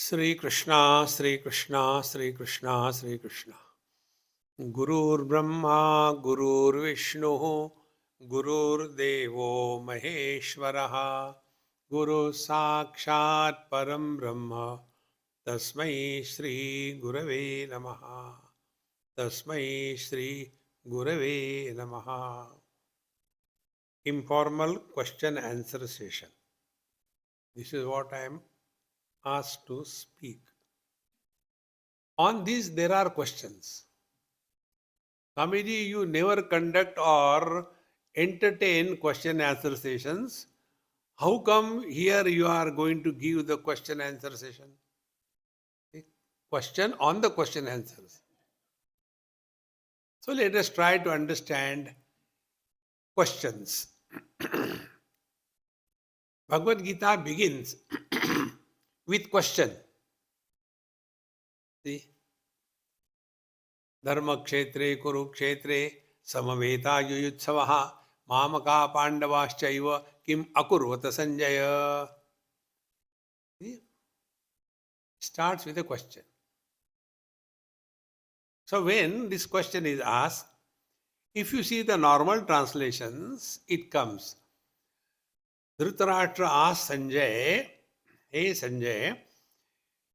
Sri Krishna, Sri Krishna, Sri Krishna, Sri Krishna. Gurur Brahma, Gurur Vishnu, Gurur Devo Maheshwaraha, Guru Sakshat Param Brahma, Tasmai Shri Gurave Namaha, Tasmai Shri Gurave Namaha. Informal question answer session. This is what I am asked to speak. On this, there are questions. Swamiji, you never conduct or entertain question answer sessions. How come here you are going to give the question answer session? Question on the question answers. So let us try to understand questions. Bhagavad Gita begins with question. See? Dharma kshetre kurukshetre samaveta yuyutsavaha mamaka pandavaschaiva kim akurvata sanjaya. See? Starts with a question. So when this question is asked, if you see the normal translations, it comes. Dhritarashtra asked Sanjay, hey Sanjay,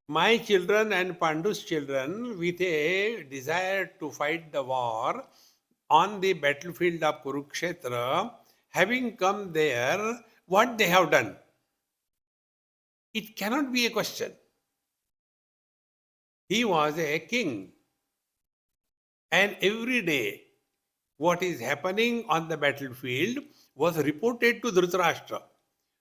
my children and Pandu's children with a desire to fight the war on the battlefield of Kurukshetra, having come there, what they have done? It cannot be a question. He was a king. And every day, what is happening on the battlefield was reported to Dhritarashtra.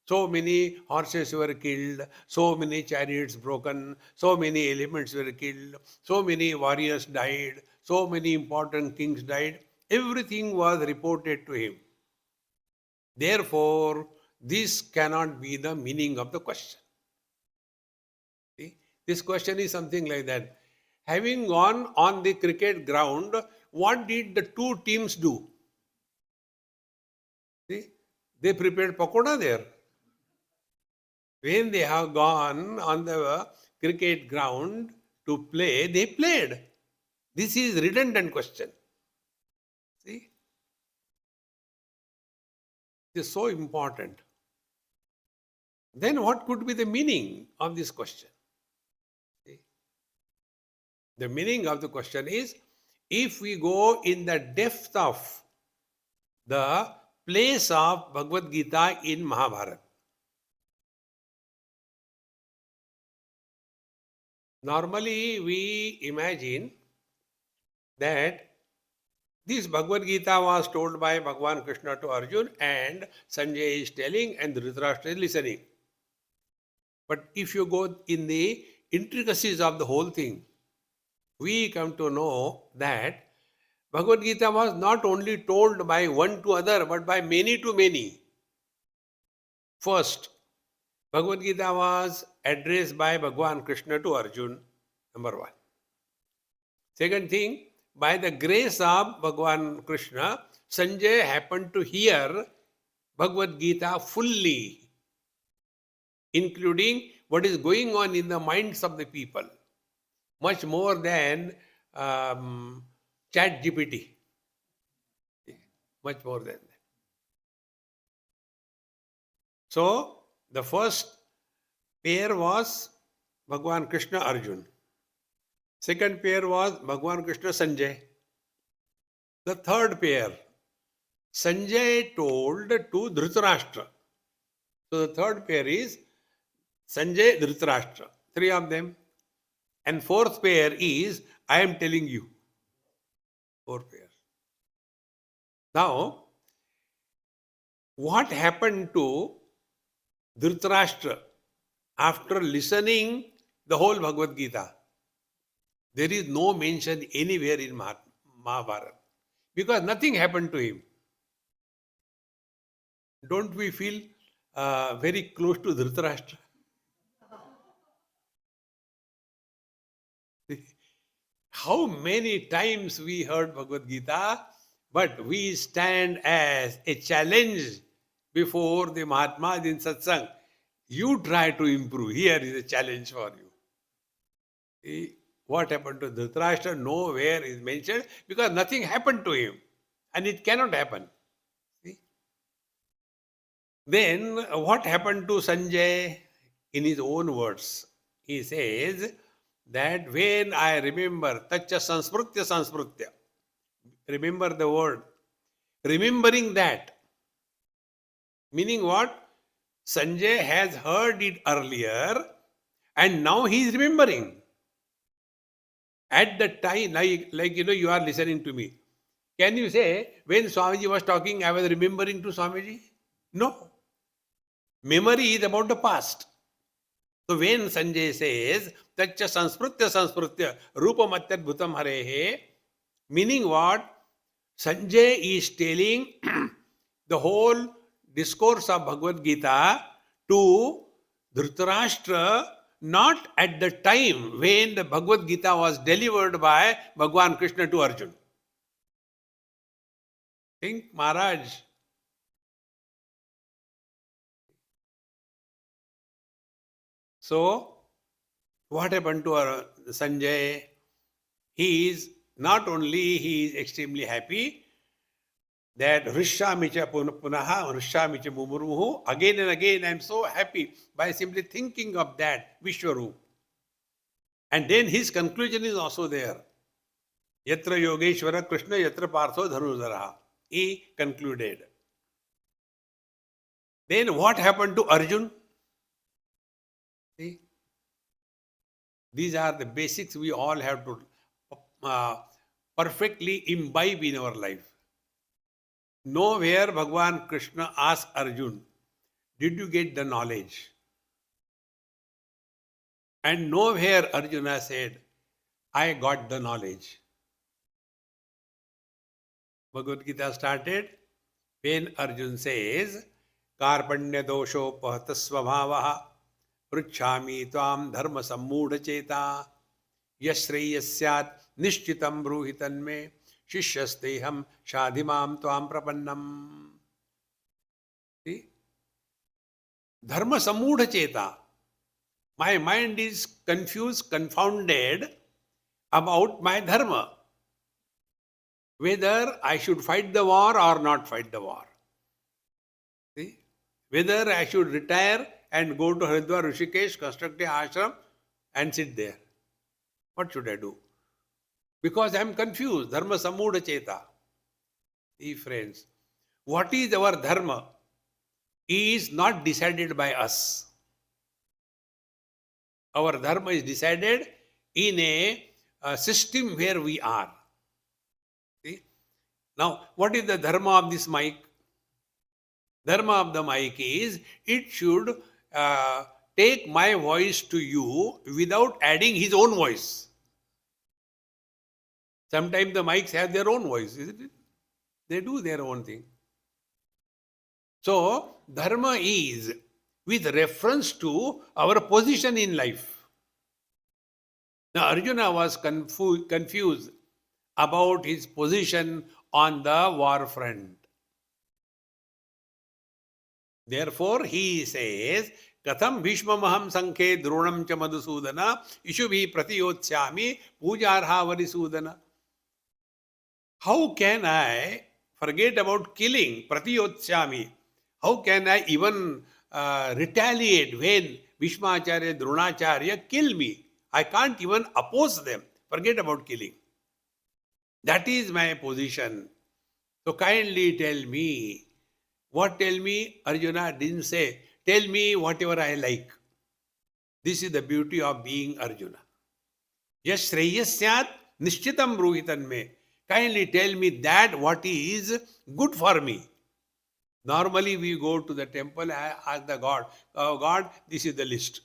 So many horses were killed, so many chariots broken, so many elements were killed, so many warriors died, so many important kings died. Everything was reported to him. Therefore, this cannot be the meaning of the question. See? This question is something like that. Having gone on the cricket ground, what did the two teams do? See? They prepared pakoda there. When they have gone on the cricket ground to play, they played. This is redundant question. See? It is so important. Then what could be the meaning of this question? See? The meaning of the question is, if we go in the depth of the place of Bhagavad Gita in Mahabharata, normally we imagine that this Bhagavad Gita was told by Bhagavan Krishna to Arjuna and Sanjay is telling and Dhritarashtra is listening. But if you go in the intricacies of the whole thing, we come to know that Bhagavad Gita was not only told by one to other, but by many to many. First, Bhagavad Gita was addressed by Bhagavan Krishna to Arjuna, number one. Second thing, by the grace of Bhagavan Krishna, Sanjay happened to hear Bhagavad Gita fully, including what is going on in the minds of the people, much more than Chat GPT. Much more than that. So, the first pair was Bhagavan Krishna Arjuna. Second pair was Bhagavan Krishna Sanjay. The third pair, Sanjay told to Dhritarashtra. So the third pair is Sanjay Dhritarashtra. Three of them. And fourth pair is, I am telling you. Four pairs. Now, what happened to Dhritarashtra after listening the whole Bhagavad Gita? There is no mention anywhere in Mahabharata because nothing happened to him. Don't we feel very close to Dhritarashtra? How many times we heard Bhagavad Gita, but we stand as a challenge before the Mahatmas in satsang. You try to improve. Here is a challenge for you. What happened to Dhritarashtra? Nowhere is mentioned because nothing happened to him. And it cannot happen. See? Then what happened to Sanjay? In his own words, he says that when I remember, tacha sansmrutya sansmrutya, remember the word, remembering that, meaning what? Sanjay has heard it earlier and now he is remembering. At the time, like you are listening to me. Can you say, when Swamiji was talking, I was remembering to Swamiji? No. Memory is about the past. So when Sanjay says, Tacha sansprutya rupamatyad bhutam harehe, meaning what? Sanjay is telling the whole discourse of Bhagavad Gita to Dhritarashtra, not at the time when the Bhagavad Gita was delivered by Bhagwan Krishna to Arjuna. Think, Maharaj. So, what happened to Sanjay? He is not only he is extremely happy that Rishyamicha Punaha, Rishyamicha Mumurmuhu, again and again I am so happy by simply thinking of that Vishwarup. And then his conclusion is also there. Yatra Yogeshwara Krishna Yatra Partho Dhanudhara. He concluded. Then what happened to Arjun? See? These are the basics we all have to perfectly imbibe in our life. Nowhere Bhagwan Krishna asked Arjun, did you get the knowledge? And nowhere Arjuna said, I got the knowledge. Bhagavad Gita started when Arjun says, Karpanya dosho pahatasvabhavaha pruchhami tvam dharma sammudha cheta yasreyasyat nishchitam bruhitanme shishyasteham shadhimam tvam prapannam. See? Dharma sammudha cheta. My mind is confused, confounded about my dharma. Whether I should fight the war or not fight the war. See? Whether I should retire and go to Haridwar, Rishikesh, construct a ashram and sit there. What should I do? Because I am confused. Dharma sammudha cheta. See, friends, what is our dharma is not decided by us. Our dharma is decided in a system where we are. See? Now, what is the dharma of this mic? Dharma of the mic is, it should take my voice to you without adding his own voice. Sometimes the mics have their own voice, isn't it? They do their own thing. So, dharma is with reference to our position in life. Now, Arjuna was confused about his position on the war front. Therefore, he says, Katham Bhishmamaham Sankhe Dronam cha Madhusudana Ishubhi Pratiyotsyami Pujarha Varisudana. How can I forget about killing Pratiyotsyami? How can I even retaliate when Bhishmacharya, Dronacharya kill me? I can't even oppose them. Forget about killing. That is my position. So kindly tell me. What tell me? Arjuna didn't say, tell me whatever I like. This is the beauty of being Arjuna. Yes, Shreyasyat Nishchitam Bruhitan me. Kindly tell me that what is good for me. Normally we go to the temple and ask the God, oh God, this is the list.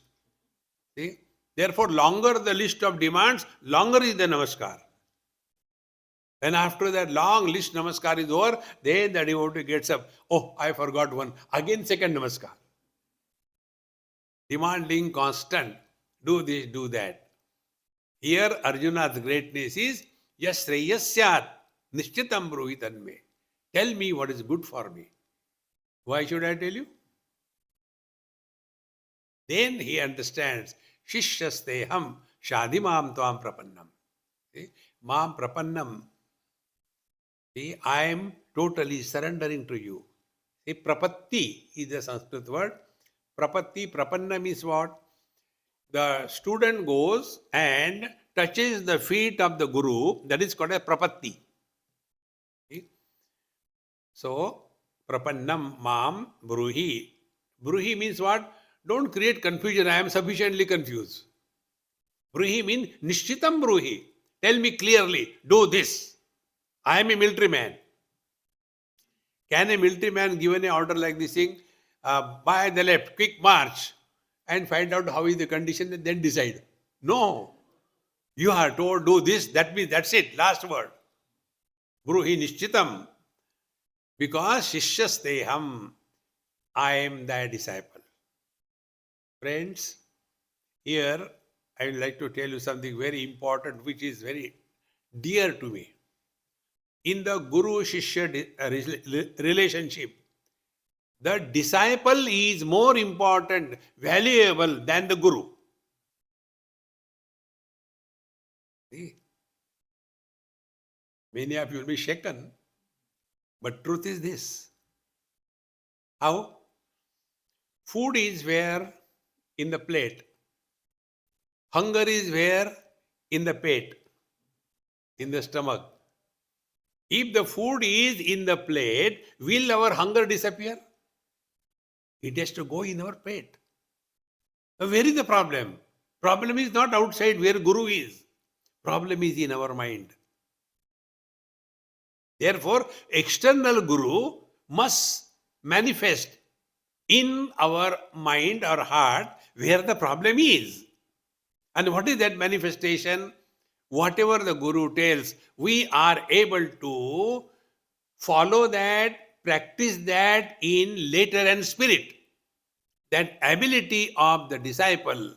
See? Therefore, longer the list of demands, longer is the namaskar. And after that long list namaskar is over, then the devotee gets up. Oh, I forgot one. Again second namaskar. Demanding constant. Do this, do that. Here Arjuna's greatness is Yasreyasyat Nishchitam Bruhitan me. Tell me what is good for me. Why should I tell you? Then he understands Shishyasteham Shadi mam tvam prapannam. See? Mam prapannam. See, I am totally surrendering to you. See, prapatti is the Sanskrit word. Prapatti, prapannam is what? The student goes and touches the feet of the guru. That is called a prapatti. See? So, prapannam mam bruhi. Bruhi means what? Don't create confusion. I am sufficiently confused. Bruhi means nishchitam bruhi. Tell me clearly, do this. I am a military man. Can a military man given an order like this thing, by the left, quick march, and find out how is the condition and then decide? No. You are told do this, that means that's it, last word. Bruhi nishchitam. Because shishyasteham, I am thy disciple. Friends, here I would like to tell you something very important which is very dear to me. In the Guru-Shishya relationship, the disciple is more important, valuable than the Guru. See? Many of you will be shaken, but truth is this. How? Food is where? In the plate. Hunger is where? In the pet, in the stomach. If the food is in the plate, will our hunger disappear? It has to go in our pet. Now, where is the problem? Problem is not outside where Guru is. Problem is in our mind. Therefore, external Guru must manifest in our mind or heart where the problem is. And what is that manifestation? Whatever the Guru tells, we are able to follow that, practice that in letter and spirit. That ability of the disciple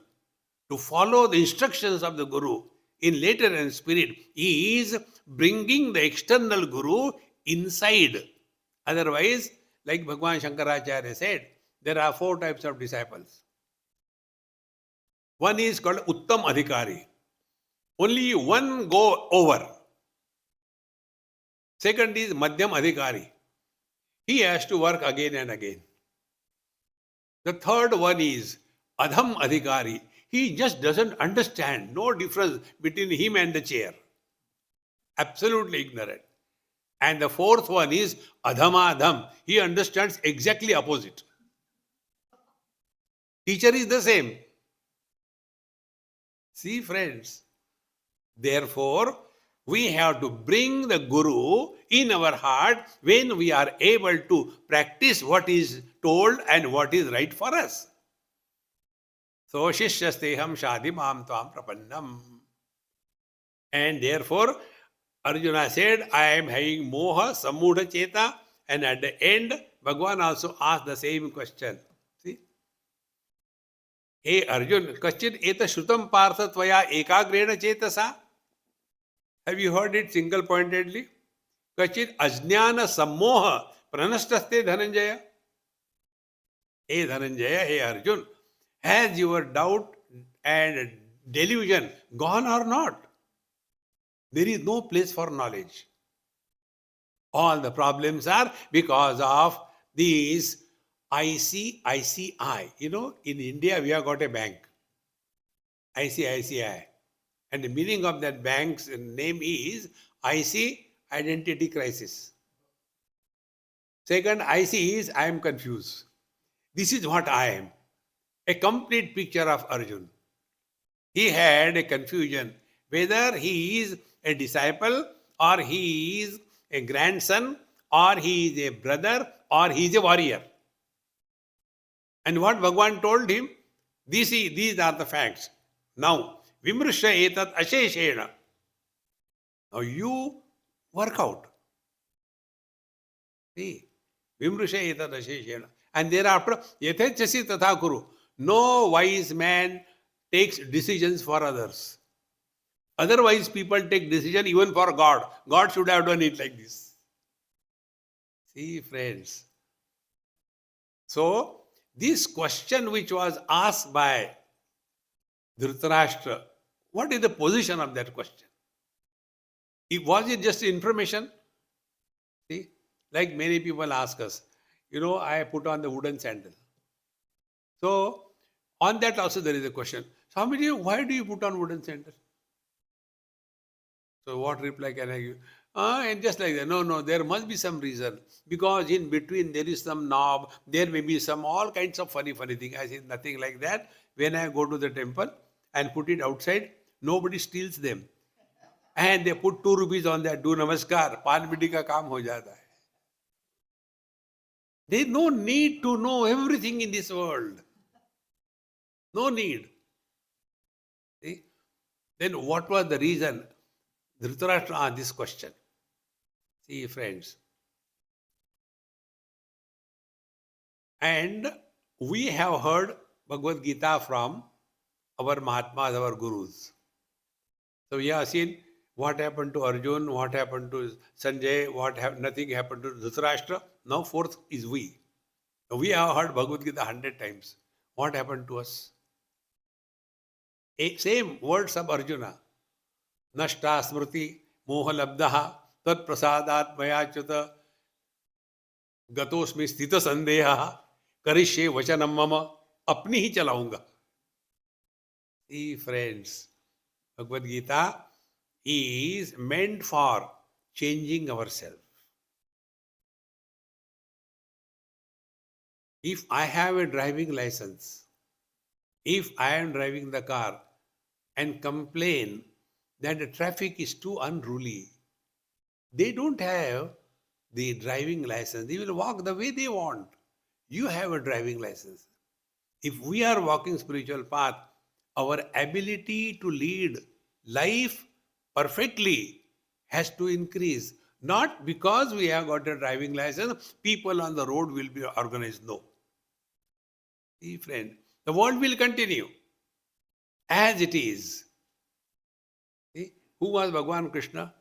to follow the instructions of the Guru in letter and spirit is bringing the external Guru inside. Otherwise, like Bhagwan Shankaracharya said, there are 4 types of disciples. One is called Uttam Adhikari. Only one go over. Second is Madhyam Adhikari. He has to work again and again. The third one is Adham Adhikari. He just doesn't understand. No difference between him and the chair. Absolutely ignorant. And the fourth one is Adhamadham. He understands exactly opposite. Teacher is the same. See, friends. Therefore, we have to bring the Guru in our heart when we are able to practice what is told and what is right for us. So, Shishyasteham Shadi Mam Tvam Prapannam. And therefore, Arjuna said, I am having Moha Samudha Cheta. And at the end, Bhagavan also asked the same question. See? Hey Arjun, Kachit Eta Shrutam Partha Tvaya Ekagrena Chetasa. Have you heard it single pointedly? Kachit Ajnana Sammoha Pranastaste Dhananjaya. Hey Dhananjaya, hey Arjun, has your doubt and delusion gone or not? There is no place for knowledge. All the problems are because of these ICICI. You know, in India we have got a bank, ICICI. And the meaning of that bank's name is IC, Identity Crisis. Second, IC is I am confused. This is what I am. A complete picture of Arjun. He had a confusion whether he is a disciple or he is a grandson or he is a brother or he is a warrior. And what Bhagavan told him, these are the facts. Now, Vimrusha etat asheshena. Now you work out. See, Vimrusha etat asheshena. And thereafter, yethechasi tatha kuru. No wise man takes decisions for others. Otherwise, people take decision even for God. God should have done it like this. See, friends. So, this question which was asked by Dhritarashtra, What is the position of that question? Was it just information? See, like many people ask us, I put on the wooden sandal. So, on that also there is a question. Swamiji, why do you put on wooden sandal? So, what reply can I give? And just like that, no, there must be some reason. Because in between there is some knob, there may be some all kinds of funny thing. I say nothing like that. When I go to the temple and put it outside, nobody steals them. And they put 2 rupees on that, do namaskar, पान बीड़ी का काम हो जाता है. There is no need to know everything in this world. No need. See? Then what was the reason? Dhritarashtra asked this question. See, friends. And we have heard Bhagavad Gita from our Mahatmas, our Gurus. So we have seen what happened to Arjun, what happened to Sanjay, nothing happened to Dhritarashtra. Now fourth is we. We have heard Bhagavad Gita 100 times. What happened to us? Same words of Arjuna. Nashta smriti moha labdaha tat prasadat mayachyuta gatosmi sthita sandeha karishe vachanam mama apni hi chalaunga. See, friends, Bhagavad Gita is meant for changing ourselves. If I have a driving license, if I am driving the car and complain that the traffic is too unruly, they don't have the driving license. They will walk the way they want. You have a driving license. If we are walking spiritual path, our ability to lead life perfectly has to increase. Not because we have got a driving license, people on the road will be organized. No. See, friend, the world will continue as it is. See, who was Bhagavan Krishna?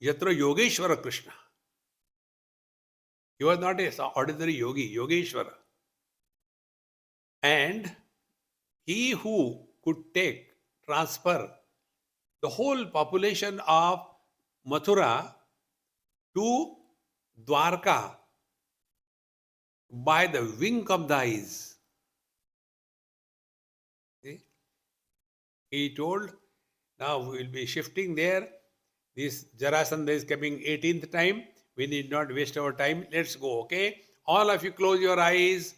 Yatra Yogeshwara Krishna. He was not an ordinary yogi, Yogeshwara. And he who could transfer the whole population of Mathura to Dwarka by the wink of the eyes. See? He told, now we will be shifting there. This Jarasandha is coming 18th time. We need not waste our time. Let's go, okay? All of you close your eyes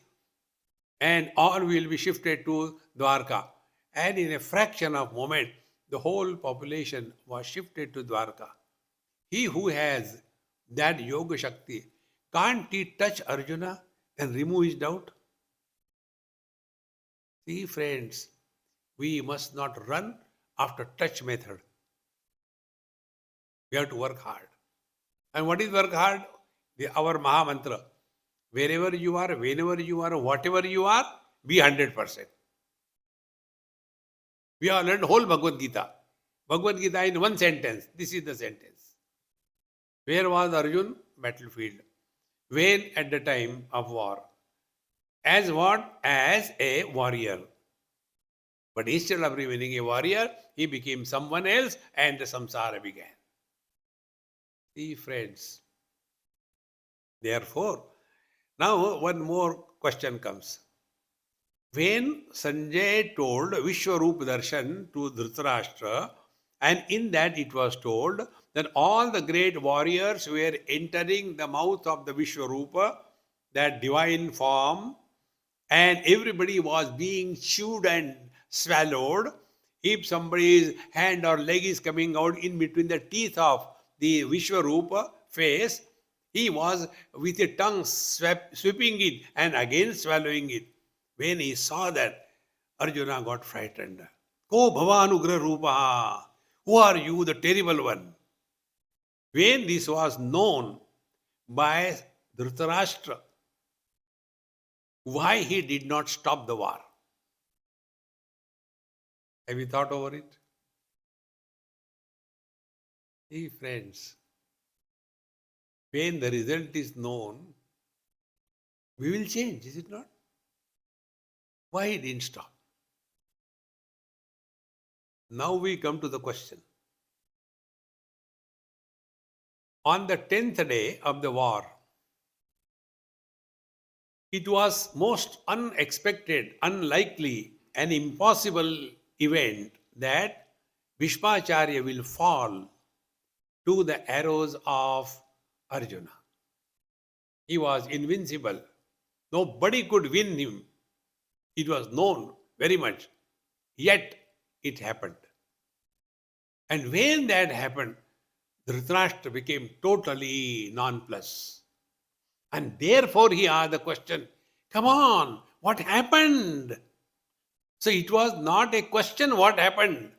and all will be shifted to Dwarka. And in a fraction of moment, the whole population was shifted to Dwarka. He who has that Yoga Shakti, can't he touch Arjuna and remove his doubt? See, friends, we must not run after touch method. We have to work hard. And what is work hard? Our Maha Mantra. Wherever you are, whenever you are, whatever you are, be 100%. We have learned whole Bhagavad Gita. Bhagavad Gita in one sentence. This is the sentence. Where was Arjun? Battlefield. When? At the time of war. As what? As a warrior. But instead of remaining a warrior, he became someone else and the samsara began. See, friends. Therefore, now one more question comes. When Sanjay told Vishwarup Darshan to Dhritarashtra, and in that it was told that all the great warriors were entering the mouth of the Vishwarupa, that divine form, and everybody was being chewed and swallowed. If somebody's hand or leg is coming out in between the teeth of the Vishwarupa face, he was with a tongue sweeping it and again swallowing it. When he saw that, Arjuna got frightened. Ko Bhavanugra Rupa, who are you, the terrible one? When this was known by Dhritarashtra, why he did not stop the war? Have you thought over it? See, friends, when the result is known, we will change, is it not? Why he didn't stop? Now we come to the question. On the 10th day of the war, it was most unexpected, unlikely, and impossible event that Bhishmacharya will fall to the arrows of Arjuna. He was invincible. Nobody could win him. It was known very much. Yet it happened. And when that happened, Dhritarashtra became totally nonplussed. And therefore he asked the question, come on, what happened? So it was not a question what happened.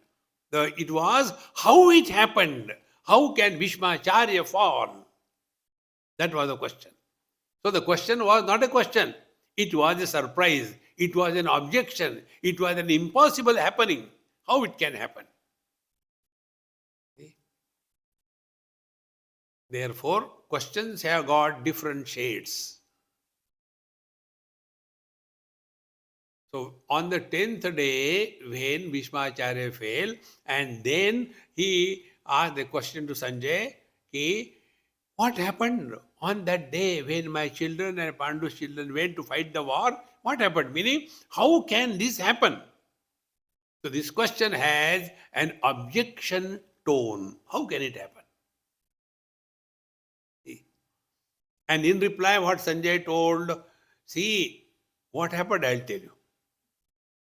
It was how it happened. How can Bhishmacharya fall? That was the question. So the question was not a question. It was a surprise. It was an objection. It was an impossible happening. How it can happen? Therefore, questions have got different shades. So, on the 10th day, when Bhishmacharya fell, and then he asked the question to Sanjay, what happened on that day when my children and Pandu's children went to fight the war? What happened? Meaning, how can this happen? So, this question has an objection tone. How can it happen? And in reply, what Sanjay told, see, what happened, I'll tell you.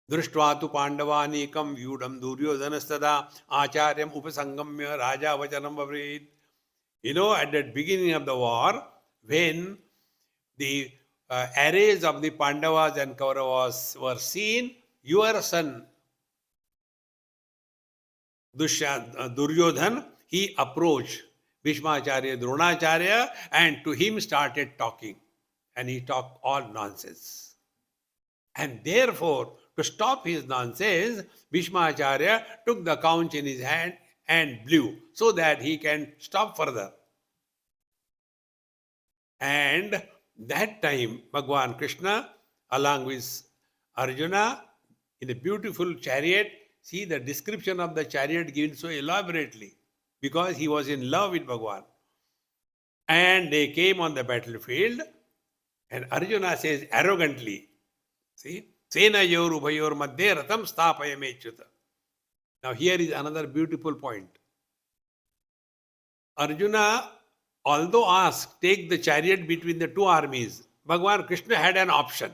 दृष्ट्वा तु पांडवानीकं व्यूढं दुर्योधनस्तदा आचार्यम उपसंगम्य राजा वचनम अब्रवीत. You know, at the beginning of the war, when the arrays of the Pandavas and Kauravas were seen, your son Duryodhan, he approached Bhishmacharya, Dronacharya, and to him started talking. And he talked all nonsense. And therefore, to stop his nonsense, Bhishmacharya took the conch in his hand and blew so that he can stop further. And that time, Bhagwan Krishna, along with Arjuna, in a beautiful chariot, see the description of the chariot given so elaborately, because he was in love with Bhagwan. And they came on the battlefield, and Arjuna says arrogantly, see, Senayor Ubhayor Madhye Ratham Sthapayamechuta. Now here is another beautiful point. Arjuna, although asked, take the chariot between the two armies, Bhagwan Krishna had an option.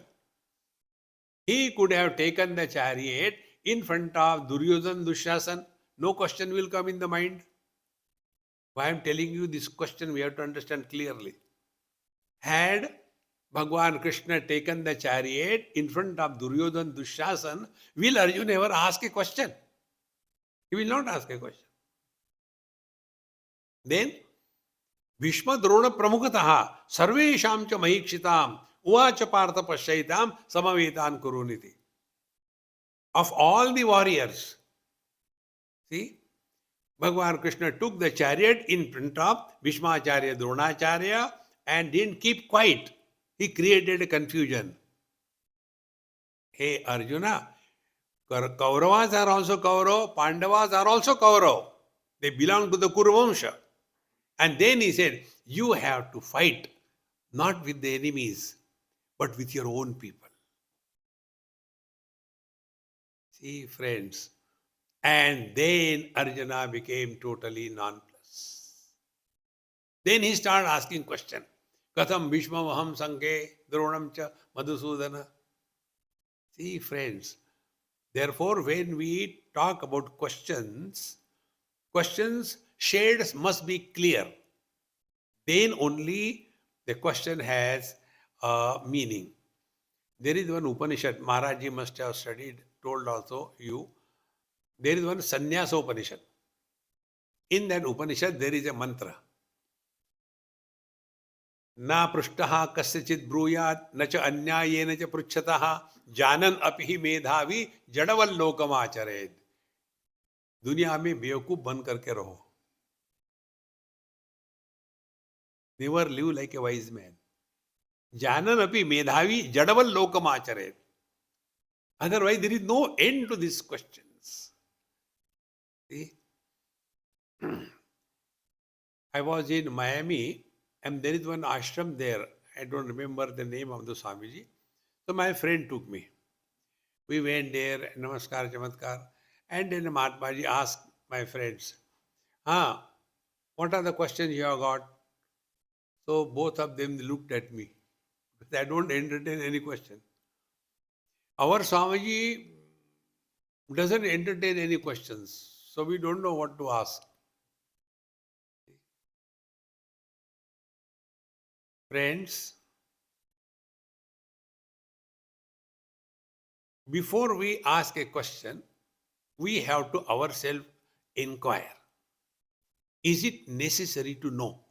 He could have taken the chariot in front of Duryodhan, Dushasan. No question will come in the mind. Why I am telling you this question, we have to understand clearly. Had Bhagwan Krishna taken the chariot in front of Duryodhan, Dushasan, will Arjuna ever ask a question? He will not ask a question. Then, Bhishma Drona Pramukataha Sarvesham cha Mahikshitam Uvacha Partha Pashaitam Samavetan Kuruniti. Of all the warriors, see, Bhagwan Krishna took the chariot in front of Bhishmacharya, Dronacharya, and didn't keep quiet. He created a confusion. Hey Arjuna, Kauravas are also Kaurav, Pandavas are also Kaurav. They belong to the Kuruvamsha. And then he said, you have to fight not with the enemies, but with your own people. See, friends. And then Arjuna became totally nonplussed. Then he started asking questions. Katham Bhishma Maham Sanke Dronam Cha Madhusudana. See, friends, therefore, when we talk about questions shades must be clear. Then only the question has a meaning. There is one Upanishad, Maharaji must have studied, told also you. There is one Sannyasa Upanishad. In that Upanishad, there is a mantra. Na prishtaha kasyachit bruyat na cha anyayena cha pruchhataha janan api medhavi jadaval lokam achared. दुनिया में बेवकूफ बन करके रहो. Never live like a wise man. Janan api medhavi jadaval lokam achared. Otherwise, there is no end to these questions. See, I was in Miami, and there is one ashram there. I don't remember the name of the Swamiji. So my friend took me. We went there, Namaskar, Chamatkar, and then Mahatmaji asked my friends, "Ah, what are the questions you have got?" So both of them looked at me. I don't entertain any question. Our Swamiji doesn't entertain any questions, so we don't know what to ask. Friends, before we ask a question, we have to ourselves inquire. Is it necessary to know?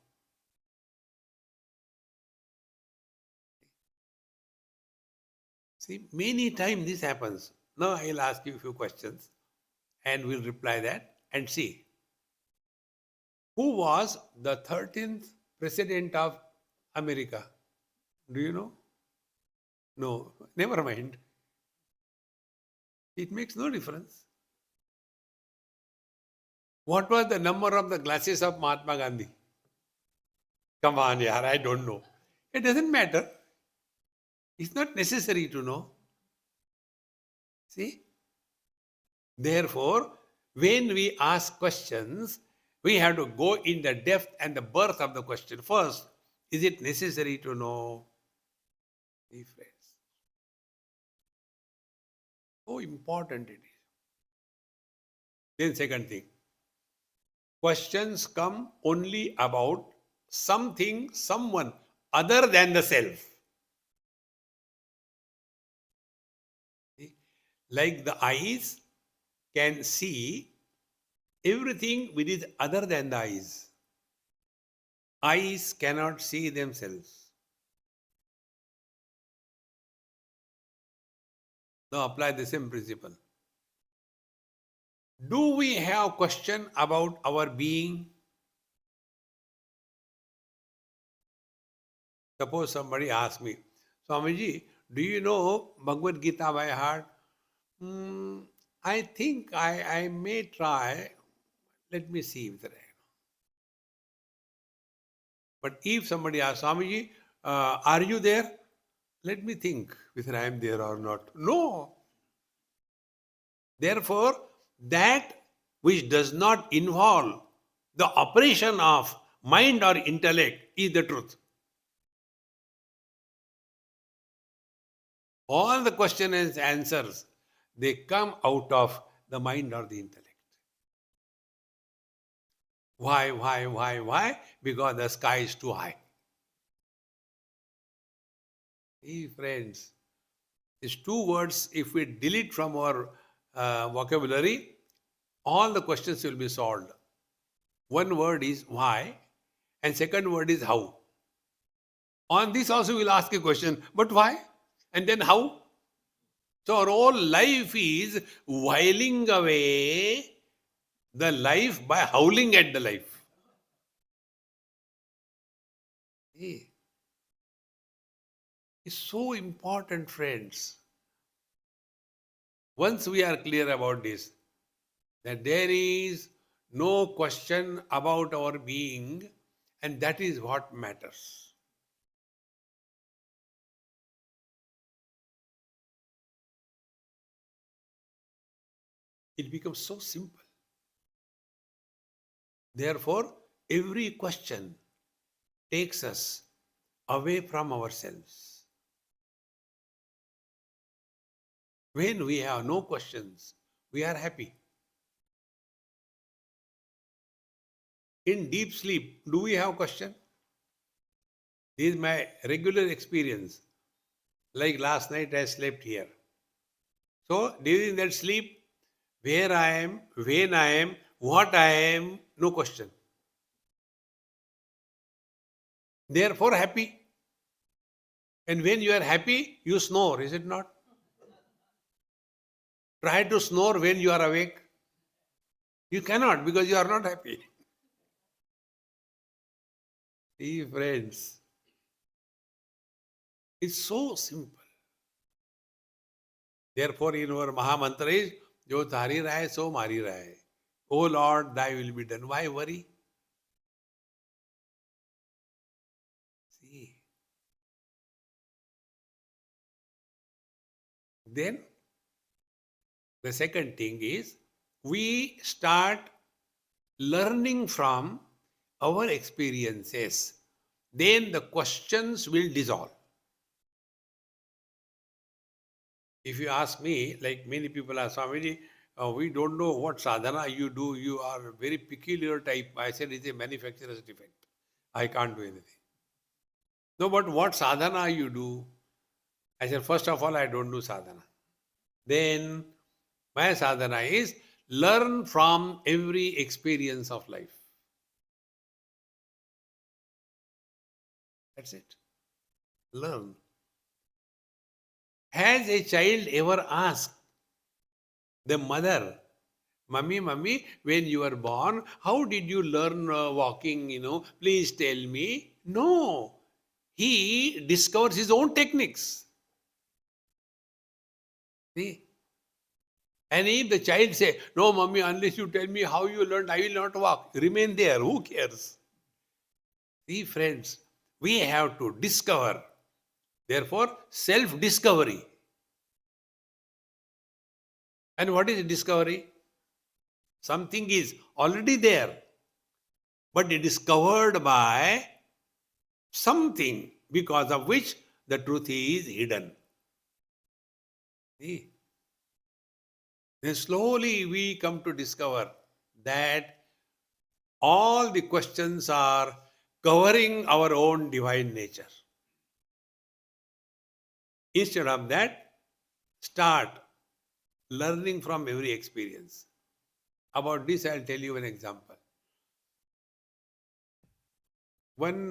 See, many times this happens. Now I'll ask you a few questions and we'll reply that and see. Who was the 13th president of America? Do you know? No, never mind. It makes no difference. What was the number of the glasses of Mahatma Gandhi? Come on, yaar, I don't know. It doesn't matter. It's not necessary to know. See? Therefore, when we ask questions, we have to go in the depth and the birth of the question. First, is it necessary to know? See, friends, so important it is. Then second thing, questions come only about something, someone other than the self. See? Like the eyes can see everything which is other than the eyes. Eyes cannot see themselves. Now apply the same principle. Do we have question about our being? Suppose somebody asks me, Swamiji, do you know Bhagavad Gita by heart? Hmm, I think I may try. Let me see if there is. But if somebody asks, Swamiji, are you there? Let me think whether I am there or not. No. Therefore, that which does not involve the operation of mind or intellect is the truth. All the questions and answers, they come out of the mind or the intellect. Why? Because the sky is too high. See, friends, these two words, if we delete from our vocabulary, all the questions will be solved. One word is why, and second word is how. On this also we'll ask a question, but why? And then how? So our whole life is whiling away the life by howling at the life. Hey, it's so important, friends. Once we are clear about this, that there is no question about our being, and that is what matters. It becomes so simple. Therefore, every question takes us away from ourselves. When we have no questions, we are happy. In deep sleep, do we have question? This is my regular experience. Like last night, I slept here. So during that sleep, where I am, when I am, what I am, no question. Therefore, happy. And when you are happy, you snore, is it not? Try to snore when you are awake. You cannot because you are not happy. See, friends, it's so simple. Therefore, in our Mahamantra is, Jo tari rahe, so mari rahe. O Lord, thy will be done. Why worry? See. Then the second thing is we start learning from our experiences. Then the questions will dissolve. If you ask me, like many people ask, Swamiji, we don't know what sadhana you do. You are a very peculiar type. I said it's a manufacturer's defect. I can't do anything. No, but what sadhana you do? I said, first of all, I don't do sadhana. Then my sadhana is learn from every experience of life. That's it. Learn. Has a child ever asked the mother, Mummy, when you were born, how did you learn walking? Please tell me. No. He discovers his own techniques. See? And if the child say, no, Mummy, unless you tell me how you learned, I will not walk. Remain there. Who cares? See, friends, we have to discover. Therefore, self-discovery. And what is discovery? Something is already there, but it is covered by something because of which the truth is hidden. See? Then slowly we come to discover that all the questions are covering our own divine nature. Instead of that, start learning from every experience. About this, I'll tell you an example. One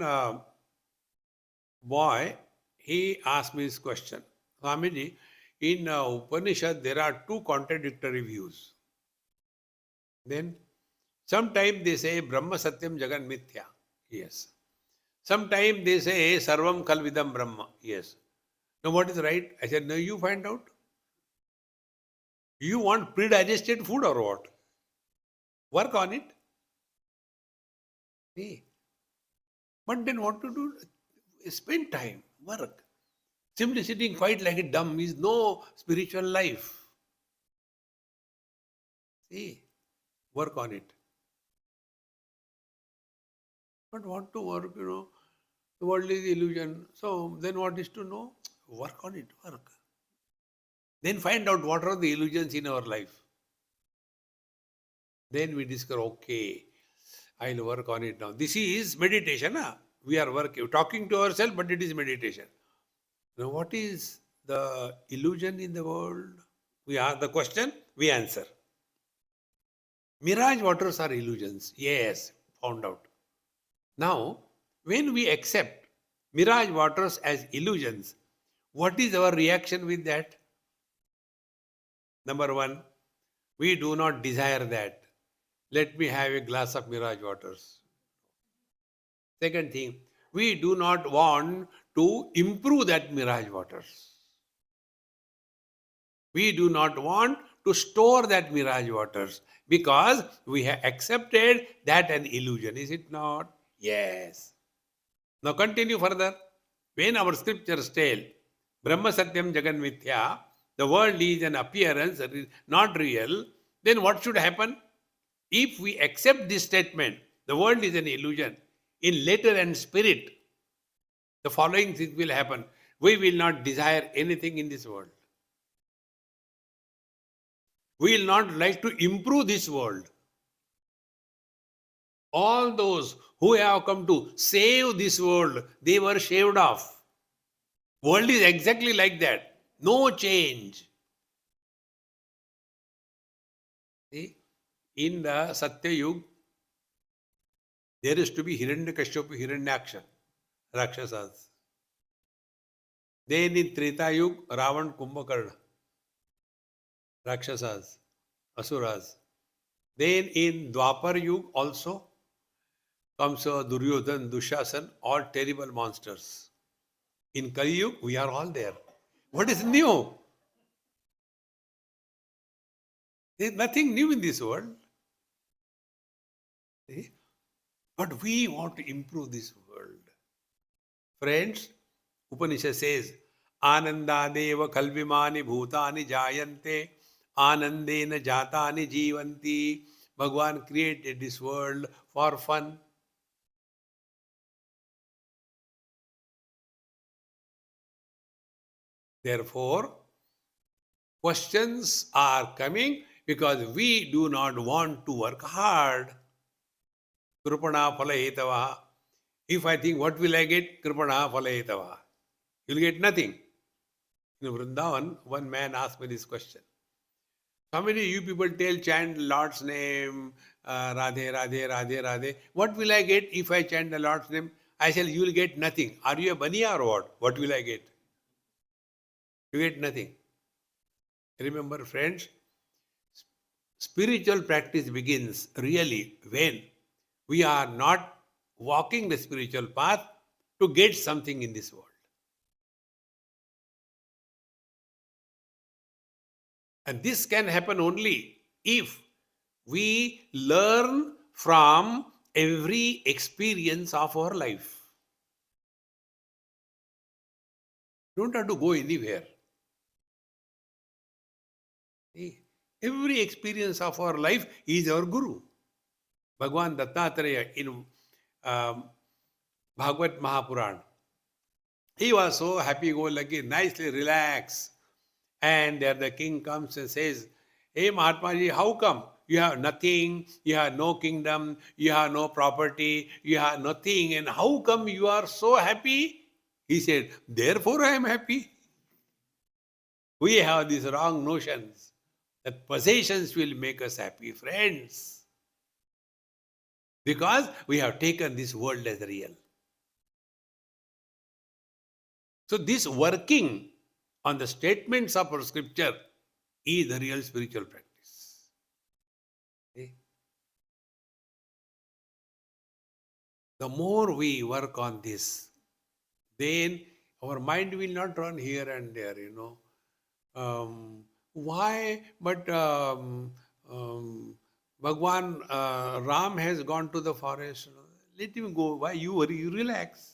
boy, he asked me this question. Swamiji, in Upanishad, there are two contradictory views. Then, sometimes they say Brahma Satyam Jagan Mithya. Yes. Sometimes they say Sarvam Kalvidam Brahma. Yes. Now, what is right? I said, no, you find out. You want pre-digested food or what? Work on it. See. But then what to do? Spend time, work. Simply sitting quiet like a dumb is no spiritual life. See, work on it. But what to work, the world is illusion. So then what is to know? Work on it, work. Then find out what are the illusions in our life. Then we discover, okay, I'll work on it now. This is meditation. Huh? We are working, talking to ourselves, but it is meditation. Now, what is the illusion in the world? We ask the question, we answer. Mirage waters are illusions. Yes, found out. Now, when we accept mirage waters as illusions, what is our reaction with that? Number one, we do not desire that. Let me have a glass of mirage waters. Second thing, we do not want to improve that mirage waters. We do not want to store that mirage waters because we have accepted that an illusion. Is it not? Yes. Now continue further. When our scriptures tell Brahma Satyam Jagan Mithya, the world is an appearance, not real, then what should happen? If we accept this statement, the world is an illusion, in letter and spirit, the following things will happen. We will not desire anything in this world. We will not like to improve this world. All those who have come to save this world, they were shaved off. World is exactly like that. No change. See, in the Satya Yuga, there is to be Hiranyakashipu, Hiranyaksha, Rakshasas. Then in Treta Yuga, Ravan, Kumbhakarna, Rakshasas, Asuras. Then in Dwapar Yuga also comes Duryodhan, Dushasan, all terrible monsters. In Kali Yuga, we are all there. What is new? There is nothing new in this world. See? But we want to improve this world. Friends, Upanishad says, Anandadeva kalvimani bhutani jayante, Anandena jatani jivanti. Bhagwan created this world for fun. Therefore, questions are coming because we do not want to work hard. Kripana phala hetavaha. If I think, what will I get? Kripana phala hetavaha. You'll get nothing. In Vrindavan, one man asked me this question. How many you people chant Lord's name, Radhe, Radhe, Radhe, Radhe. What will I get if I chant the Lord's name? I said, you will get nothing. Are you a baniya or what? What will I get? You get nothing. Remember, friends, spiritual practice begins really when we are not walking the spiritual path to get something in this world. And this can happen only if we learn from every experience of our life. Don't have to go anywhere. See, every experience of our life is our Guru. Bhagwan Dattatreya in Bhagavad Mahapuran. He was so happy-go-lucky, nicely relaxed. And there the king comes and says, hey Mahatma Ji, how come? You have nothing, you have no kingdom, you have no property, you have nothing, and how come you are so happy? He said, therefore I am happy. We have these wrong notions that possessions will make us happy, friends. Because we have taken this world as real. So this working on the statements of our scripture is the real spiritual practice. See? The more we work on this, then our mind will not run here and there, why? But Bhagwan Ram has gone to the forest. Let him go. Why you worry? You relax.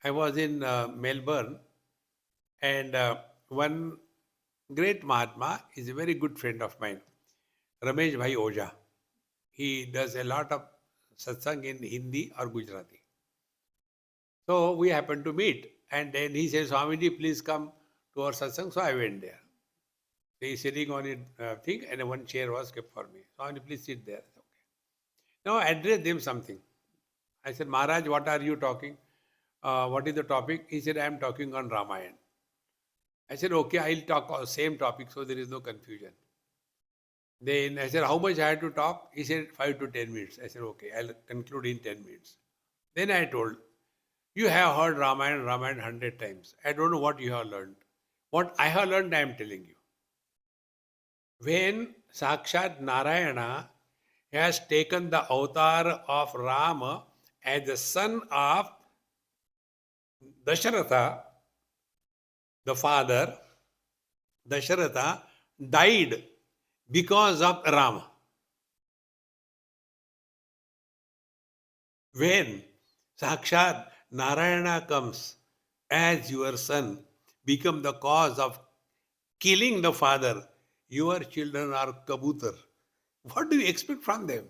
I was in Melbourne, and one great Mahatma is a very good friend of mine, Ramesh Bhai Oja. He does a lot of satsang in Hindi or Gujarati. So we happened to meet, and then he says, Swamiji, please come to our satsang. So I went there. He is sitting on a thing, and one chair was kept for me. Swamiji, please sit there. Okay. Now I addressed them something. I said, Maharaj, what are you talking? What is the topic? He said, I am talking on Ramayana. I said, okay, I'll talk on the same topic so there is no confusion. Then I said, how much I had to talk? He said, 5 to 10 minutes. I said, okay, I'll conclude in 10 minutes. Then I told, you have heard Ramayana 100 times. I don't know what you have learned. What I have learned, I am telling you. When Sakshat Narayana has taken the avatar of Rama as the son of Dasharatha, the father, Dasharatha, died because of Rama. When Sakshat Narayana comes as your son, become the cause of killing the father, your children are kabutar. What do you expect from them?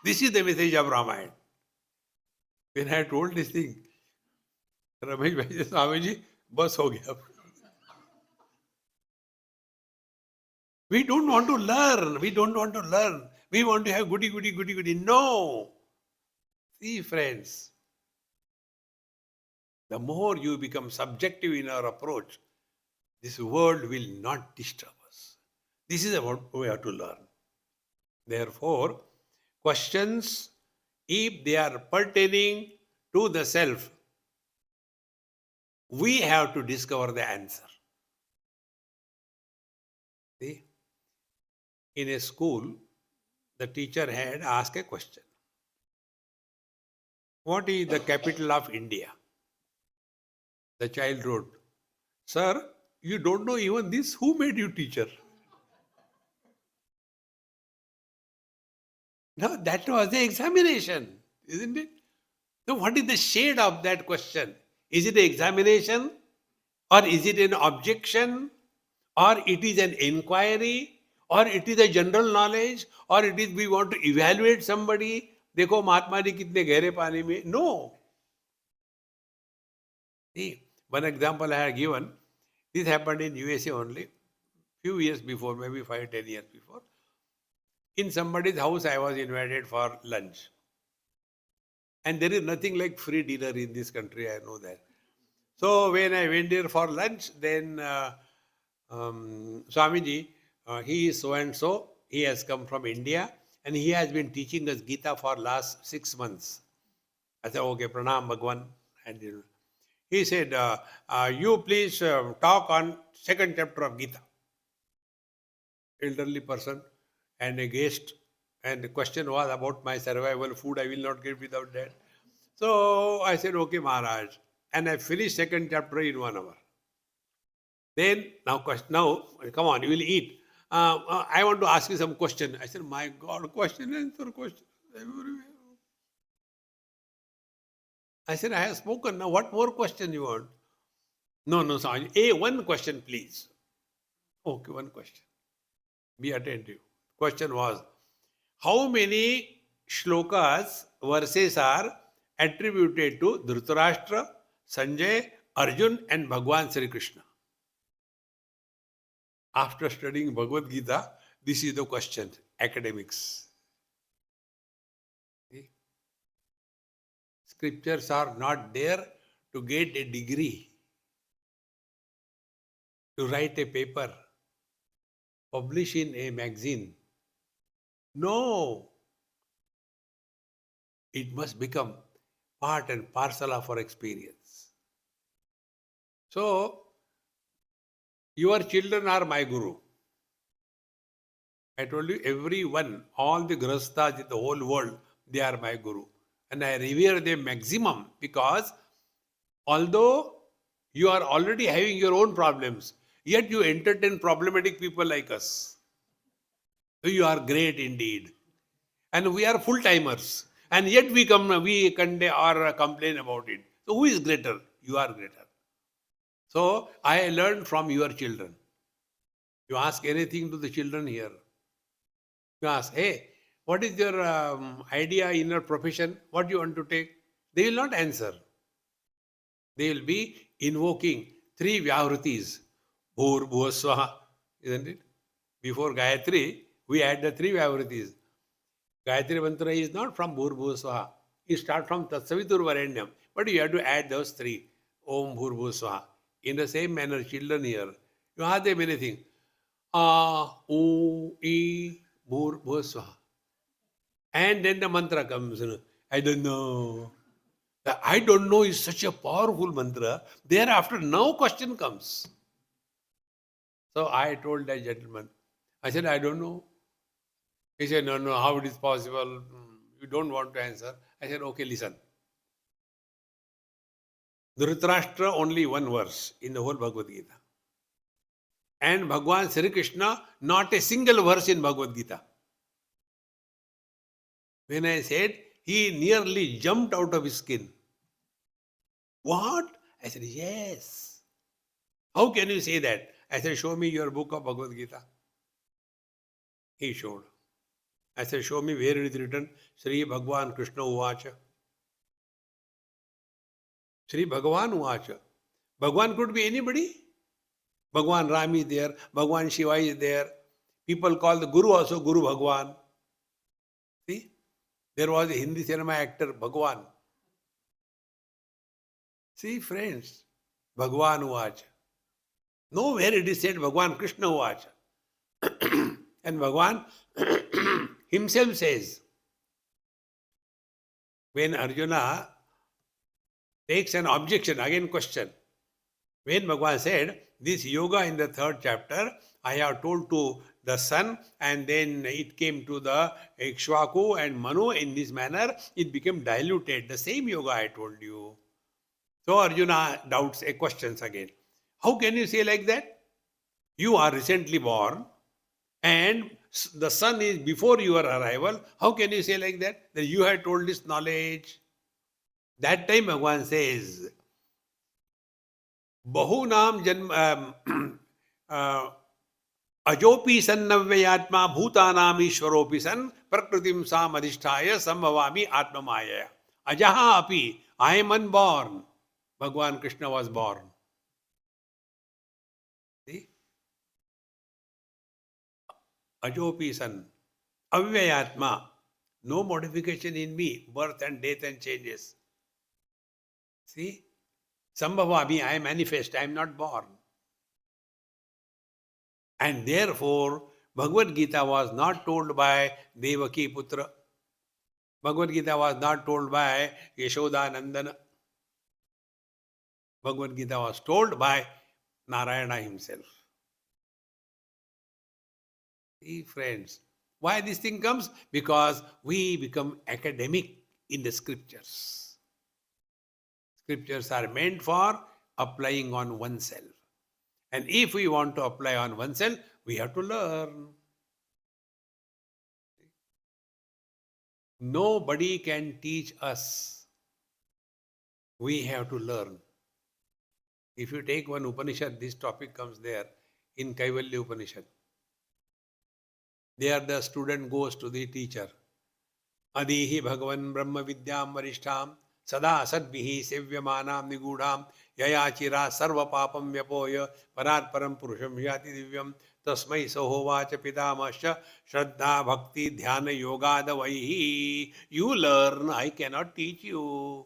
This is the message of Ramayana. When I told this thing, Ramesh Bhai said, Swamiji, bus ho gaya. We don't want to learn. We don't want to learn. We want to have goody, goody, goody, goody. No. See, friends, the more you become subjective in our approach, this world will not disturb us. This is what we have to learn. Therefore, questions, if they are pertaining to the self, we have to discover the answer. See? In a school, the teacher had asked a question. What is the capital of India? The child wrote, Sir, you don't know even this? Who made you teacher? No, that was the examination, isn't it? So, what is the shade of that question? Is it an examination, or is it an objection, or it is an inquiry, or it is a general knowledge, or it is we want to evaluate somebody? देखो महात्मा जी कितने गहरे पानी में? No. See, one example I have given. This happened in USA only, few years before, maybe 5-10 years before. In somebody's house, I was invited for lunch. And there is nothing like free dinner in this country, I know that. So when I went there for lunch, then Swamiji, he is so and so, he has come from India and he has been teaching us Gita for last 6 months. I said, okay, Pranam Bhagwan. And he said, you please talk on second chapter of Gita. Elderly person and a guest, and the question was about my survival food. I will not get without that. So I said, okay, Maharaj. And I finished second chapter in 1 hour. Then, now, come on, you will eat. I want to ask you some question. I said, my God, question, answer, question. Everywhere. I said, I have spoken. Now, what more question you want? No, sorry. One question, please. Okay, one question. Be attentive. Question was, how many shlokas, verses are attributed to Dhritarashtra, Sanjay, Arjun and Bhagwan Sri Krishna? After studying Bhagavad Gita, this is the question, academics. See? Scriptures are not there to get a degree, to write a paper, publish in a magazine. No. It must become part and parcel of our experience. So, your children are my guru. I told you, everyone, all the grahasthas in the whole world, they are my guru. And I revere them maximum because although you are already having your own problems, yet you entertain problematic people like us. So you are great indeed. And we are full-timers. And yet we condemn or complain about it. So who is greater? You are greater. So I learned from your children. You ask anything to the children here. You ask, hey, what is your idea in your profession? What do you want to take? They will not answer. They will be invoking 3 Vyavritis. Bhur, Bhuva, Swaha. Isn't it? Before Gayatri, we add the 3 Vyavritis. Gayatri Mantra is not from Bhur, Bhuva, Swaha. It starts from Tatsavitur Varenyam. But you have to add those 3. Om, Bhur, Bhuva, Swaha. In the same manner, children here, you ask them anything. A, U, E, Bhur, Bhuva, Swaha. And then the mantra comes. I don't know. The I don't know is such a powerful mantra. Thereafter, no question comes. So I told that gentleman, I said, I don't know. He said, no, how it is possible? You don't want to answer. I said, okay, listen. Dhritarashtra, only 1 verse in the whole Bhagavad Gita. And Bhagwan Sri Krishna, not a single verse in Bhagavad Gita. When I said, he nearly jumped out of his skin. What? I said, yes. How can you say that? I said, show me your book of Bhagavad Gita. He showed. I said, show me where it is written, Sri Bhagwan Krishna Uvacha. Sri Bhagwan Uvacha. Bhagwan could be anybody. Bhagwan Ram is there, Bhagwan Shiva is there. People call the Guru also Guru Bhagwan. See? There was a Hindi cinema actor, Bhagwan. See, friends, Bhagwan Uvacha. Nowhere it is said Bhagwan Krishna Uvacha. And Bhagwan himself says, when Arjuna takes an objection, again question, when Bhagwan said, this yoga in the 3rd chapter, I have told to the son, and then it came to the Ikshvaku and Manu in this manner, it became diluted. The same yoga I told you. So Arjuna doubts, questions again. How can you say like that? You are recently born, and the sun is before your arrival. How can you say like that? That you had told this knowledge. That time Bhagavan says, Bahunam Janma Ajopi san navyatma bhutanam ishwaropi san prakritim sam adhisthaya sambhavami atmamaya. Ajaha api, I am unborn. Bhagavan Krishna was born. See? Ajopi san avyayatma. No modification in me, birth and death and changes. See? Sambhavami, I am manifest, I am not born. And therefore, Bhagavad Gita was not told by Devaki Putra. Bhagavad Gita was not told by Yashoda Nandana. Bhagavad Gita was told by Narayana himself. See, friends, why this thing comes? Because we become academic in the scriptures. Scriptures are meant for applying on oneself. And if we want to apply on oneself, we have to learn. Nobody can teach us. We have to learn. If you take one Upanishad, this topic comes there in Kaivalya Upanishad. There the student goes to the teacher. Adihi Bhagavan Brahma Vidyam Varishtham Sada Sadbihi Sevyamanam Nigudham Yayachira Sarva Papam Vyapoya Parat Param Purusham Yati Divyam Tasmai Sahovacha Pitamascha Shraddha Bhakti Dhyana Yoga Davaihi. You learn, I cannot teach you.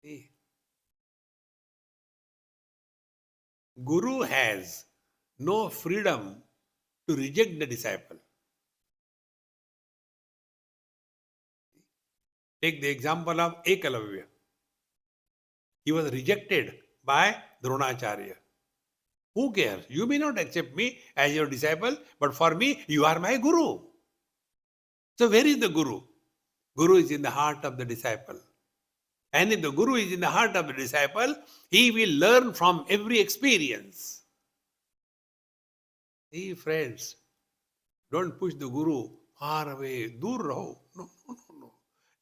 See? Guru has no freedom to reject the disciple. Take the example of Ekalavya. He was rejected by Dronacharya. Who cares? You may not accept me as your disciple, but for me, you are my Guru. So where is the Guru? Guru is in the heart of the disciple. And if the Guru is in the heart of the disciple, he will learn from every experience. See, friends, don't push the Guru far away, dur raho. No.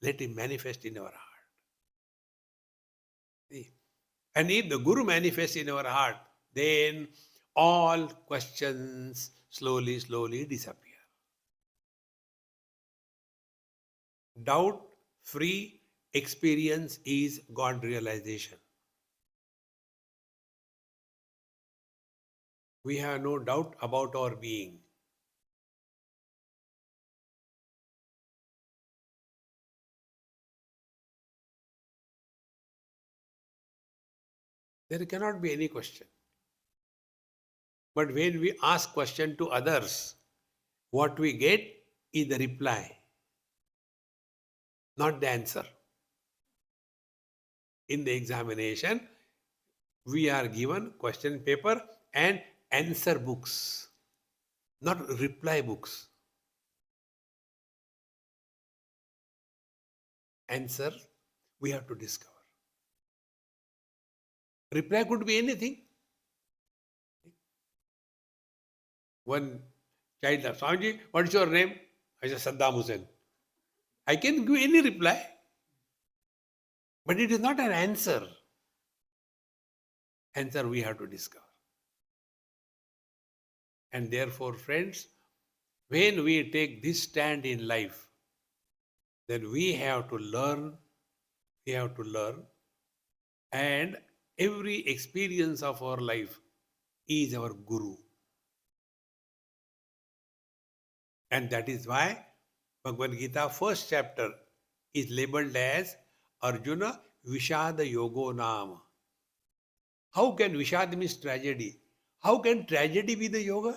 Let him manifest in our heart. See? And if the Guru manifests in our heart, then all questions slowly disappear. Doubt-free experience is God realization. We have no doubt about our being. There cannot be any question. But when we ask question to others, what we get is the reply, not the answer. In the examination, we are given question paper and answer books, not reply books. Answer, we have to discover. Reply could be anything. One child asked, Swamiji, what is your name? I said, Saddam Hussein. I can give any reply, but it is not an answer. Answer we have to discover. And therefore, friends, when we take this stand in life, then we have to learn, and every experience of our life is our Guru. And that is why Bhagavad Gita first chapter is labeled as Arjuna Vishada Yogo Nama. How can Vishad means tragedy? How can tragedy be the yoga?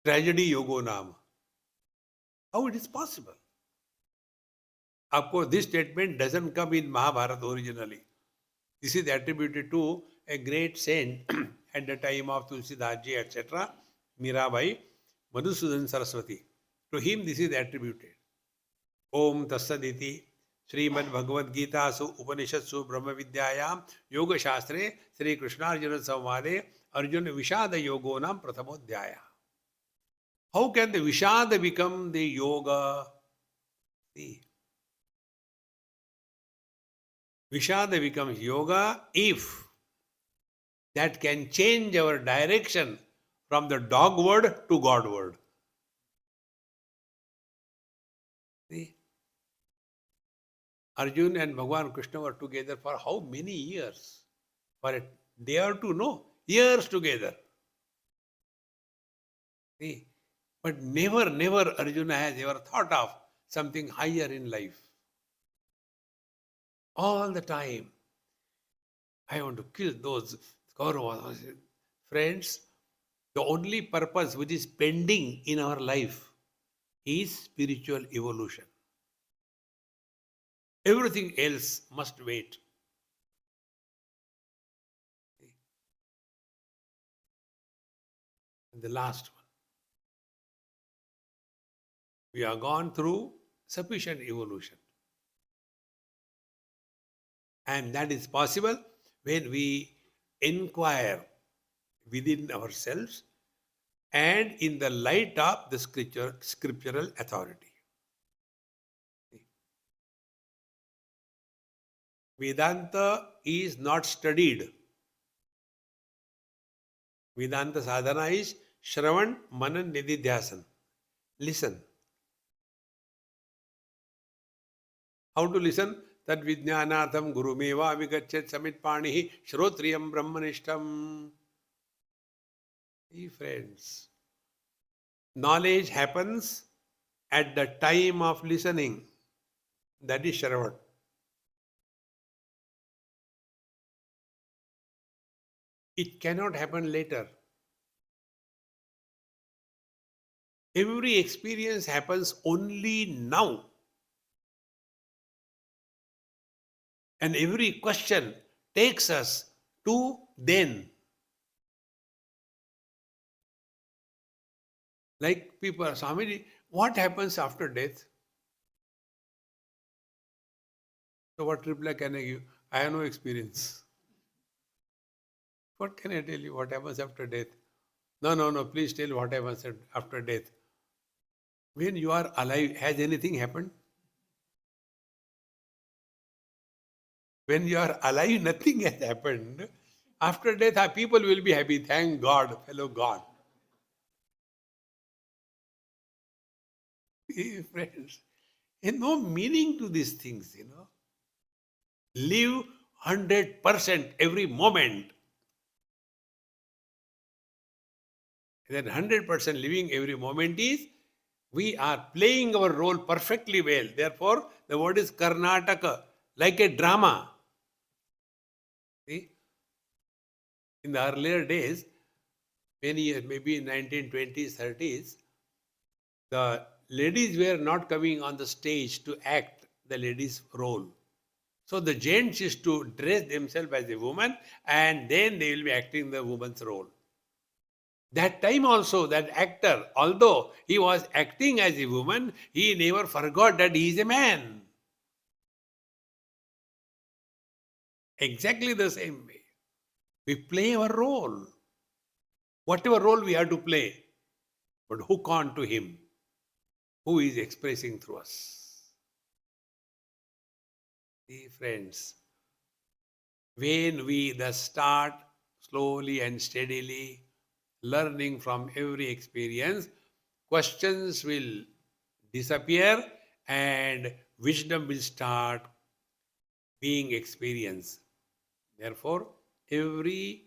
Tragedy Yogo Nama. How it is possible? Of course, this statement doesn't come in Mahabharata originally. This is attributed to a great saint at the time of Tulsidaji, etc., Mirabai, Madhusudan Saraswati. To him this is attributed. Om Tassaditi Srimad Bhagavad Gita Su Upanishadsu Brahma Vidyayam Yoga Shastre Sri Krishnarjuna Samvade Arjuna Vishada Yogonam Prathamodhyaya. How can the Vishada become the yoga? See, Vishada becomes yoga if that can change our direction from the dogward to Godward. See, Arjuna and Bhagwan Krishna were together for how many years? For a day or two? No, years together. See, but never Arjuna has ever thought of something higher in life. All the time, I want to kill those Kauravas. Friends, the only purpose which is pending in our life is spiritual evolution. Everything else must wait. And the last one. We have gone through sufficient evolution. And that is possible when we inquire within ourselves and in the light of the scriptural authority. Vedanta is not studied. Vedanta sadhana is Shravan, Manan, Nididhyasan. Listen. How to listen? Tad vijnanatham gurumeva vigachet samit panihi shrotriyam brahmanishtam. Friends, knowledge happens at the time of listening. That is Shravan. It cannot happen later. Every experience happens only now. And every question takes us to then. Like people, Swami, what happens after death? So what reply can I give? I have no experience. What can I tell you? What happens after death? No, please tell what happens after death. When you are alive, has anything happened? When you are alive, nothing has happened. After death, people will be happy. Thank God, fellow God. Friends, there's no meaning to these things, Live 100% every moment. That 100% living every moment is we are playing our role perfectly well. Therefore, the word is Karnataka, like a drama. See? In the earlier days, many years, maybe in 1920s, 30s, the ladies were not coming on the stage to act the ladies' role. So the gents used to dress themselves as a woman and then they will be acting the woman's role. That time also, that actor, although he was acting as a woman, he never forgot that he is a man. Exactly the same way. We play our role. Whatever role we have to play, but hook on to him who is expressing through us. See, friends, when we thus start slowly and steadily learning from every experience, questions will disappear and wisdom will start being experienced. Therefore, every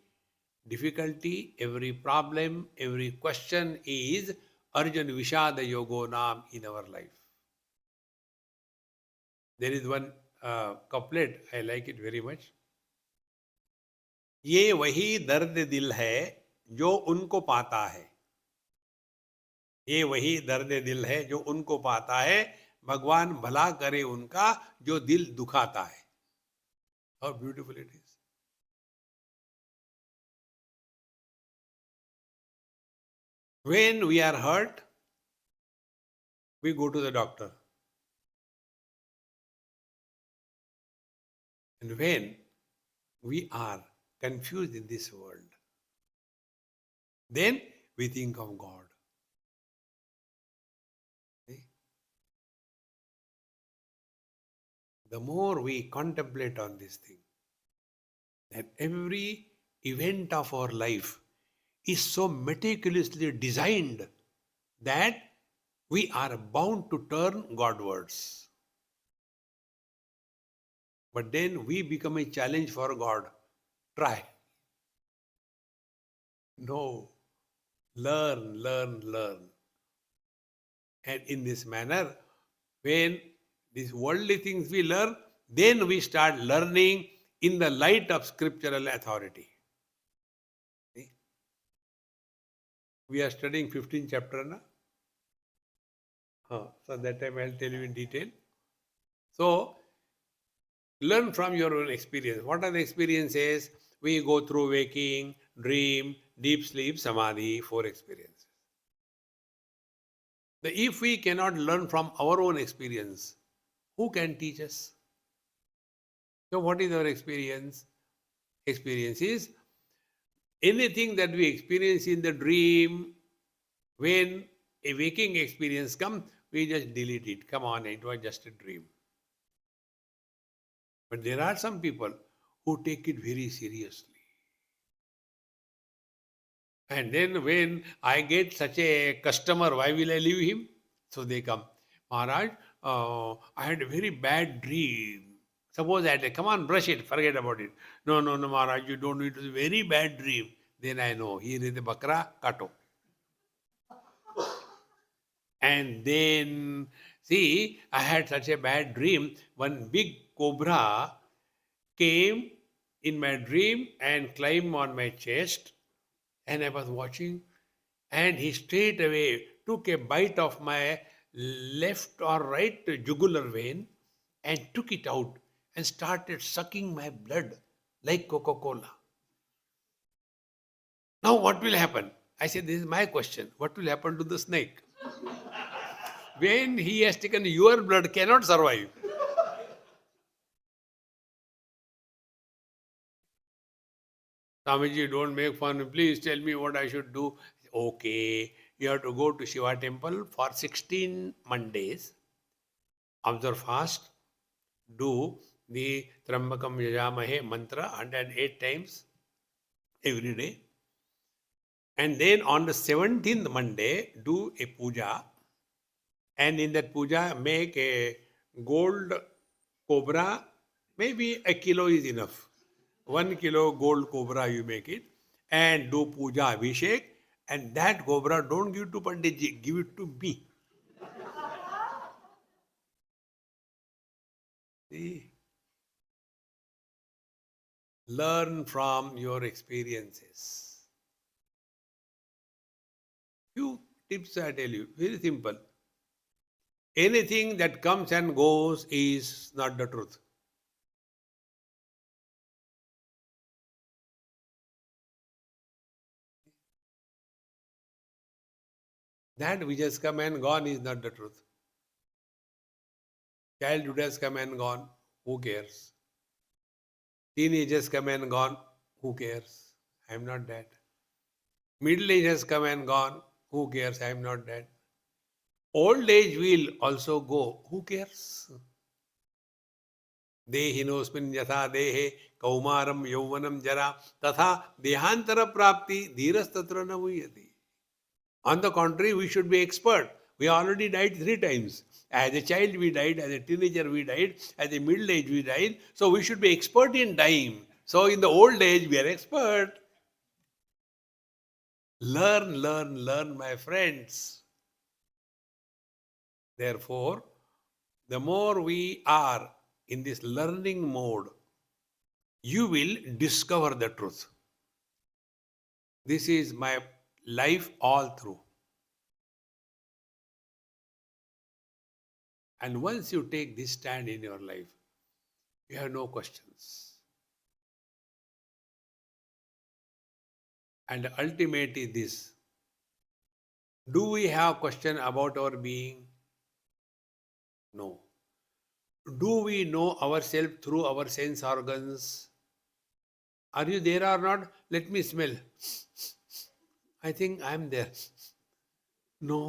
difficulty, every problem, every question is Arjuna Vishada Yogo Nam in our life. There is one couplet, I like it very much. ये वही दर्द दिल है जो उनको पाता है. ये वही दर्द दिल है जो उनको पाता है. भगवान भला करे उनका जो दिल दुखाता है. How beautiful it is. When we are hurt, we go to the doctor. And when we are confused in this world, Then we think of God. See? The more we contemplate on this thing, that every event of our life is so meticulously designed that we are bound to turn Godwards. But then we become a challenge for God. Try. No. Learn, learn, learn. And in this manner, when these worldly things we learn, then we start learning in the light of scriptural authority. See? We are studying 15th chapter now. So that time I'll tell you in detail. So learn from your own experience. What are the experiences? We go through waking, dream, deep sleep, samadhi, 4 experiences. If we cannot learn from our own experience, who can teach us? So what is our experience? Experience is anything that we experience in the dream, when a waking experience comes, we just delete it. Come on, it was just a dream. But there are some people who take it very seriously. And then when I get such a customer, why will I leave him? So they come. Maharaj, I had a very bad dream. Suppose I say, come on, brush it, forget about it. No, no, no, Maharaj, you don't need to. Very bad dream. Then I know, here is the bakra, kato. And then, see, I had such a bad dream. One big cobra came in my dream and climbed on my chest. And I was watching, and he straight away took a bite of my left or right jugular vein and took it out and started sucking my blood like Coca-Cola. Now what will happen? I said, this is my question. What will happen to the snake? When he has taken your blood, cannot survive. Swamiji, don't make fun. Please tell me what I should do. Okay, you have to go to Shiva temple for 16 Mondays. Observe fast. Do the Trambakam Yajamahe mantra 108 times every day. And then on the 17th Monday, do a puja. And in that puja, make a gold cobra. Maybe a kilo is enough. 1 kilo gold cobra you make it. And do puja abhishek. And that cobra don't give to Panditji, give it to me. See? Learn from your experiences. Few tips I tell you, very simple. Anything that comes and goes is not the truth. That which has come and gone is not the truth. Childhood has come and gone, who cares? Teenage has come and gone, who cares? I am not that. Middle age has come and gone, who cares? I am not that. Old age will also go, who cares? देहिनोस्मिन् यथा देहे कौमारम यौवनम जरा तथा देहांतर प्राप्ति धीरस्तत्र न मुह्यति. On the contrary, we should be expert. We already died 3 times. As a child we died, as a teenager we died, as a middle age we died. So we should be expert in dying. So in the old age we are expert. Learn, learn, learn, my friends. Therefore, the more we are in this learning mode, you will discover the truth. This is my life all through. And once you take this stand in your life, you have no questions. And the ultimate is this. Do we have question about our being? No. Do we know ourselves through our sense organs? Are you there or not? Let me smell. I think I am there. No.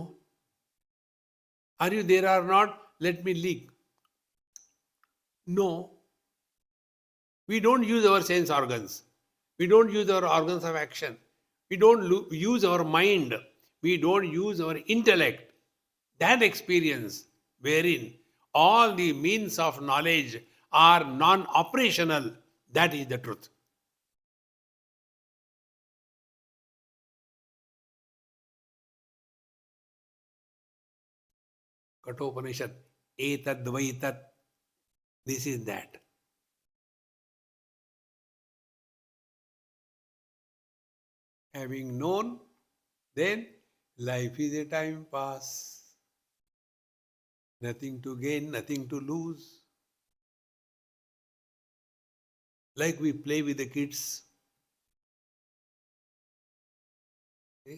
Are you there or not? Let me leak. No. We don't use our sense organs. We don't use our organs of action. We don't use our mind. We don't use our intellect. That experience wherein all the means of knowledge are non-operational, that is the truth. Kathopanishad, etad vaitat, this is that. Having known, then life is a time pass. Nothing to gain, nothing to lose. Like we play with the kids. Eh?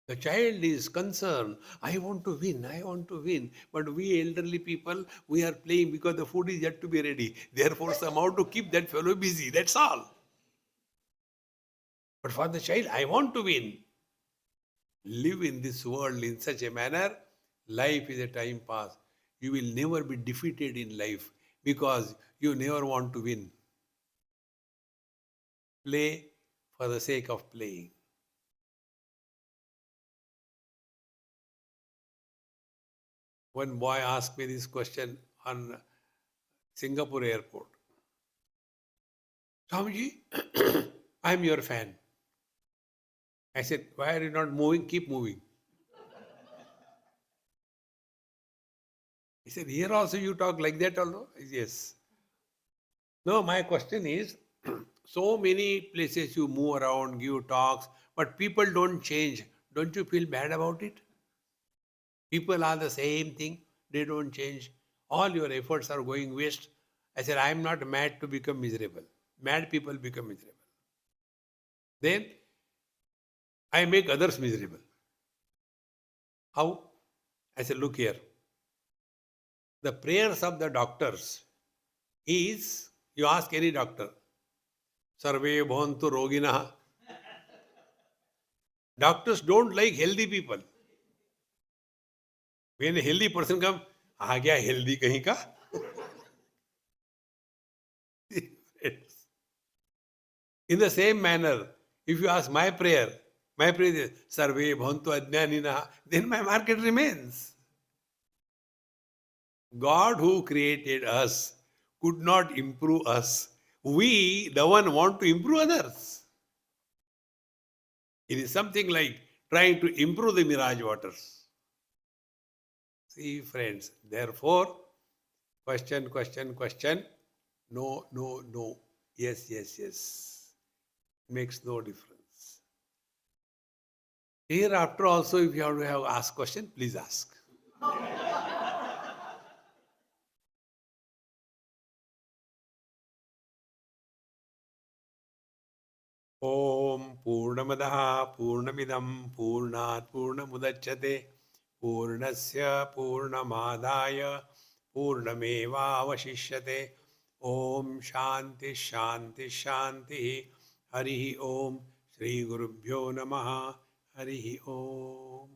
The child is concerned. I want to win, I want to win. But we elderly people, we are playing because the food is yet to be ready. Therefore, somehow to keep that fellow busy. That's all. But for the child, I want to win. Live in this world in such a manner, life is a time pass. You will never be defeated in life because you never want to win. Play for the sake of playing. One boy asked me this question on Singapore airport. Swamiji, I am your fan. I said, why are you not moving? Keep moving. He said, here also you talk like that also? Yes. No, my question is, so many places you move around, give talks, but people don't change. Don't you feel bad about it? People are the same thing. They don't change. All your efforts are going waste. I said, I am not mad to become miserable. Mad people become miserable. Then I make others miserable. How? I said, look here. The prayers of the doctors is, you ask any doctor, Sarve bhavantu roginaha. Doctors don't like healthy people. When a healthy person comes, आ गया healthy कहीं का. In the same manner, if you ask my prayer is Sarve bhavantu ajnaninaha, then my market remains. God who created us could not improve us. We, the one, want to improve others. It is something like trying to improve the mirage waters. See, friends, therefore, question, question, question, no, no, no, yes, yes, yes, makes no difference. Hereafter also, if you have to have ask question, please ask. Om Purnamadaha Purnamidam Purnat Purnamudachyate Purnasya Purnamadaya Purnameva Avashishyate Om Shanti Shanti Shanti Harihi Om Shri Gurubhyo Namaha Harihi Om.